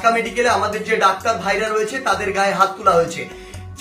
ঢাকা মেডিকেলে আমাদের যে ডাক্তার ভাইরা রয়েছে তাদের গায়ে হাত তোলা হয়েছে।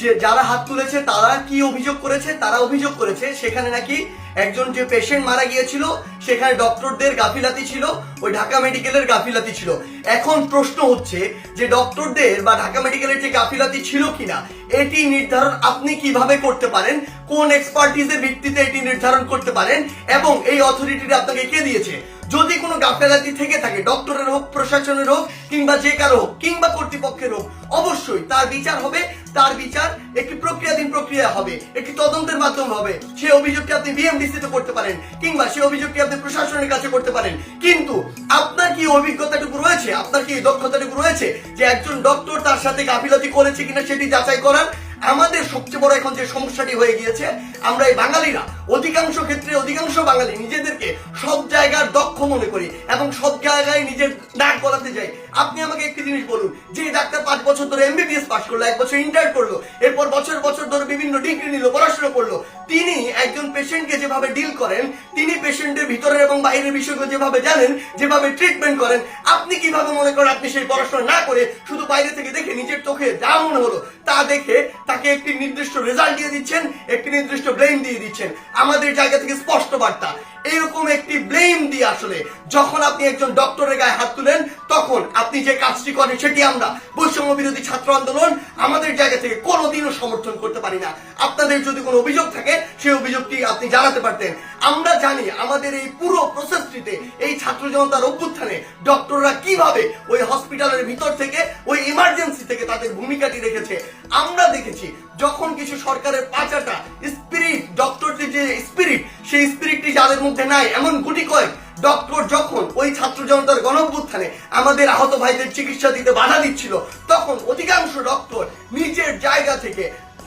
যে যারা হাত তুলেছে তারা কি অভিযোগ করেছে? তারা অভিযোগ করেছে সেখানে নাকি একজন যে পেশেন্ট মারা গিয়েছিল সেখানে ডক্টরদের গাফিলাতি ছিল, ওই ঢাকা মেডিকেলের গাফিলাতি ছিল। এখন প্রশ্ন হচ্ছে যে ডক্টরদের বা ঢাকা মেডিকেলের যে গাফিলাতি ছিল কিনা এটি নির্ধারণ আপনি কিভাবে করতে পারেন, কোন এক্সপার্টিজের ভিত্তিতে এটি নির্ধারণ করতে পারেন এবং এই অথরিটিটা আপনাকে কে দিয়েছে? যদি কোনো গাফিলাতি থেকে থাকে, ডক্টরের হোক, প্রশাসনের হোক, কিংবা যে কারো হোক, কিংবা কর্তৃপক্ষের হোক, অবশ্যই তার বিচার হবে। তার বিচার একটি প্রক্রিয়াধীন প্রক্রিয়া হবে, একটি তদন্তের মাধ্যমে হবে। সেই অভিযোগটি আপনি বিএমডিসি তে করতে পারেন কিংবা সেই অভিযোগটি আপনি প্রশাসনের কাছে করতে পারেন। কিন্তু আপনার কি অভিজ্ঞতাটুকু রয়েছে, আপনার কি দক্ষতাটুকু রয়েছে যে একজন ডক্টর তার সাথে গাফিলতি করেছে কিনা সেটি যাচাই করার? আমাদের সবচেয়ে বড় এখন যে সমস্যাটি হয়ে গিয়েছে, আমরা এই বাঙালিরা অধিকাংশ ক্ষেত্রে অধিকাংশ বাঙালি নিজেদেরকে সব জায়গার দক্ষ মনে করি এবং সব জায়গায় নিজের নাক গলাতে যাই। আপনি আমাকে একটি জিনিস বলুন, যে ডাক্তার 5 বছর ধরে এমবিবিএস পাস করলো, 1 বছর ইন্টার্ন করলো, এরপর বছর বছর ধরে বিভিন্ন ডিগ্রি নিল, পড়াশোনা করলো, তিনি একজন পেশেন্টকে যেভাবে ডিল করেন, তিনি পেশেন্টের ভিতরের এবং বাইরের বিষয়গুলো যেভাবে জানেন, যেভাবে ট্রিটমেন্ট করেন, আপনি কিভাবে মনে করেন আপনি সেই পড়াশোনা না করে শুধু বাইরে থেকে দেখে নিজের চোখে যা মনে হলো তা দেখে তাকে একটি নির্দিষ্ট রেজাল্ট দিয়ে দিচ্ছেন, একটি নির্দিষ্ট ব্লেম দিয়ে দিচ্ছেন? আমাদের জায়গা থেকে স্পষ্ট বার্তা, এরকম একটি ব্লেম দিয়ে আসলে যখন আপনি একজন ডক্টরের গায়ে হাত তুলেন তখন আপনি যে কাজটি করেন সেটি আমরা বৈষম্য বিরোধী ছাত্র আন্দোলন আমাদের জায়গা থেকে কোনোদিনও সমর্থন করতে পারি না। আপনাদের যদি কোনো অভিযোগ থাকে সেই অভিযোগটি আপনি জানাতে পারতেন। আমরা জানি আমাদের এই পুরো প্রসেসটিতে এই ছাত্র জনতার অভ্যুত্থানে ডক্টররা কিভাবে ওই হসপিটালের ভিতর থেকে, ওই ইমার্জেন্সি থেকে তাদের ভূমিকাটি রেখেছে। আমরা দেখেছি যখন কিছু সরকারের পাঁচাটা স্পিরিট, ডক্টরদের যে স্পিরিট, সেই স্পিরিটটি যাদের মধ্যে নাই এমন গুটি কয়েক ডক্টর যখন ওই ছাত্র জনতার গণঅভ্যুত্থানে আমাদের আহত ভাইদের চিকিৎসা দিতে বাধা দিচ্ছিল, তখন অধিকাংশ ডক্টর নিজের জায়গা থেকে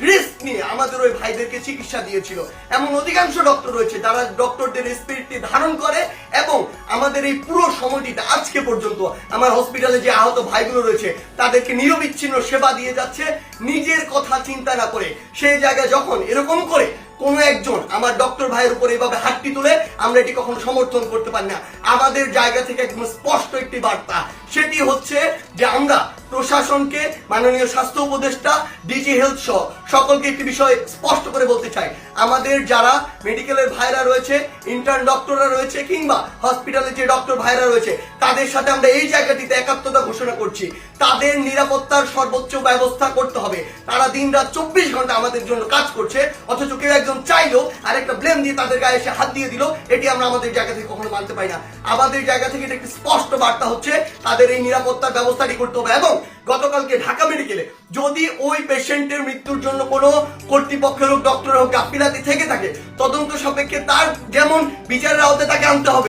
রিস্ক নিয়ে আমাদের ওই ভাইদেরকে চিকিৎসা দিয়েছিল। এমন অধিকাংশ ডক্টর রয়েছে যারা ডক্টরদের স্পিরিটটি ধারণ করে এবং আমাদের এই পুরো সময়টিতে আজকে পর্যন্ত আমার হসপিটালে যে আহত ভাইগুলো রয়েছে তাদেরকে নিরবিচ্ছিন্ন সেবা দিয়ে যাচ্ছে নিজের কথা চিন্তা না করে। সেই জায়গায় যখন এরকম করে কোনো একজন আমার ডক্টর ভাইয়ের উপর এইভাবে হাতটি তুলে, আমরা এটি কখনো সমর্থন করতে পারি না। আমাদের জায়গা থেকে একদম স্পষ্ট একটি বার্তা, সেটি হচ্ছে যে আমরা প্রশাসনকে, মাননীয় স্বাস্থ্য উপদেষ্টা, ডিজি হেলথ সহ সকলকে একটি বিষয় স্পষ্ট করে বলতে চাই, আমাদের যারা মেডিকেলের ভাইরা রয়েছে, ইন্টার্ন ডক্টররা রয়েছে কিংবা হসপিটালে যে ডক্টর ভাইরা রয়েছে, তাদের সাথে আমরা এই জায়গাটিতে একাত্মতা ঘোষণা করছি। তাদের নিরাপত্তার সর্বোচ্চ ব্যবস্থা করতে হবে। তারা দিন রাত 24 ঘন্টা আমাদের জন্য কাজ করছে, অথচ কেউ একজন চাইলো আর একটা ব্লেম দিয়ে তাদের গায়ে এসে হাত দিয়ে দিল, এটি আমরা আমাদের জায়গা থেকে কখনো মানতে পারি না। আমাদের জায়গা থেকে এটা একটি স্পষ্ট বার্তা হচ্ছে তাদের এই নিরাপত্তার ব্যবস্থাটি করতে হবে। এবং গতকালকে ঢাকা মেডিকেলে যদি ওই পেশেন্টের মৃত্যুর জন্য কোনো কর্তৃপক্ষের হোক, ডক্টর হোক গাফিলাতি থেকে থাকে, তদন্ত সাপেক্ষে তার যেমন বিচারের আওতায় তাকে আনতে হবে।